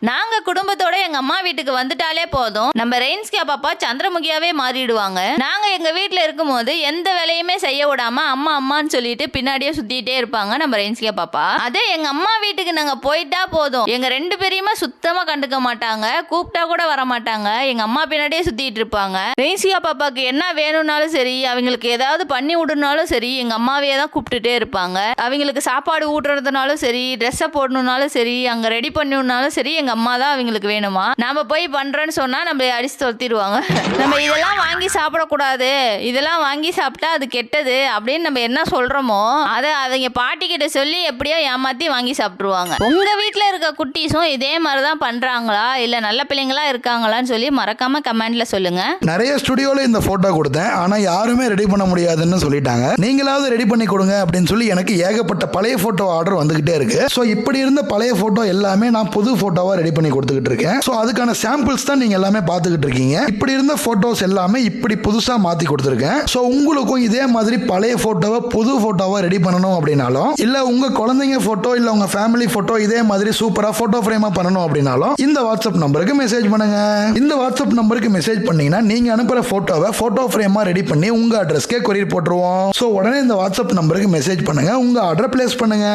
நாங்க குடும்பத்தோட எங்க அம்மா வீட்டுக்கு வந்துட்டாலே போதும், நம்ம ரெயின்ஸ்கே பாப்பா சந்திரமுகியாவே மாறிடுவாங்க. நாங்க எங்க வீட்டுல இருக்கும்போது எந்த வேலையுமே செய்ய விடாம அம்மா அம்மான்னு சொல்லிட்டு பின்னாடியே சுத்திட்டே இருப்பாங்க நம்ம ரெயின்ஸ்கே பாப்பா. அதே எங்க அம்மா வீட்டுக்கு நாங்க போயிட்டா போதும், எங்க 2 பேரையுமே சுத்தமா கண்டுக்க மாட்டாங்க, கூப்பிட்டா கூட வர மாட்டாங்க, எங்க அம்மா பின்னாடியே சுத்திட்டு இருப்பாங்க. ரெயின்ஸ்கே பாப்பாக்கு என்ன வேணும்னாலும் சரி, அவங்களுக்கு ஏதாவது பண்ணி விடணும்னாலும் சரி, எங்க அம்மாவையே தான் கூப்பிட்டுட்டே இருப்பாங்க. அவங்களுக்கு சாப்பாடு ஊட்டுறதுனாலும் சரி, ட்ரெஸ்ஸை போடணும்னாலும் சரி, அங்க ரெடி பண்ணணும்னாலும் சரி, எங்க அம்மா தான் அவங்களுக்கு வேணுமா. நாம போய் பண்றேன்னு சொன்னா நம்ம அடிச்சு தொத்திடுவாங்க. நம்ம இதெல்லாம் வாங்கி சாப்பிடக்கூடாது, இதெல்லாம் வாங்கி சாப்பிட்டா அது கெட்டது அப்படின்னு நம்ம என்ன சொல்றோமோ அதை அவங்க பாட்டி கிட்ட சொல்லி எப்படியோ ஏமாத்தி வாங்கி சாப்பிட்டுருவாங்க. உங்க வீட்டுல இருக்க குட்டீஸும் இதே மாதிரிதான் பண்றாங்களா, இல்ல நல்ல பிள்ளைங்களா இருக்காங்களான்னு சொல்லி மறக்காம கமெண்ட்ல சொல்லுங்க. நிறைய ஸ்டுடியோல இந்த போட்டோ கொடுத்தேன், ஆனா யாருமே ரெடி பண்ண முடியாதுன்னு சொல்லிட்டாங்க. நீங்களாவது ரெடி பண்ணி கொடுங்க அப்படின்னு சொல்லி எனக்கு ஏகப்பட்ட பழைய போட்டோ ஆர்டர் வந்துகிட்டே இருக்கு. ஸோ இப்படி இருந்த பழைய போட்டோ எல்லாமே நான் புது போட்டோவா ரெடி பண்ணி கொடுத்துக்கிட்டு இருக்கேன். ஸோ அதுக்கான சாம்பிள்ஸ் தான் நீங்க எல்லாமே பார்த்துக்கிட்டு இருக்கீங்க. இப்படி இருந்த போட்டோஸ் எல்லாமே இப்படி புதுசா மாத்தி கொடுத்துருக்கேன். ஸோ உங்களுக்கும் இதே மாதிரி பழைய போட்டோவை புது போட்டோவா ரெடி பண்ணணும் அப்படின்னாலும், இல்ல உங்க குழந்தைங்க போட்டோ இல்ல உங்க ஃபேமிலி போட்டோ இதே மாதிரி சூப்பரா போட்டோ ஃப்ரேமா பண்ணணும் அப்படின்னாலும் இந்த வாட்ஸ்அப் நம்பருக்கு மெசேஜ் பண்ணுங்க. இந்த வாட்ஸ்அப் நம்பருக்கு மெசேஜ் பண்ணீங்கன்னா நீங்க அனுப்புற போட்டோவை போட்டோ ஃப்ரேமா ரெடி பண்ணி உங்க அட்ரஸ்க்கே கொரியர் போட்டுருவோம். ஸோ உடனே இந்த வாட்ஸ்அப் நம்பருக்கு மெசேஜ் பண்ணுங்க, உங்க ஆர்டரை பிளேஸ் பண்ணுங்க.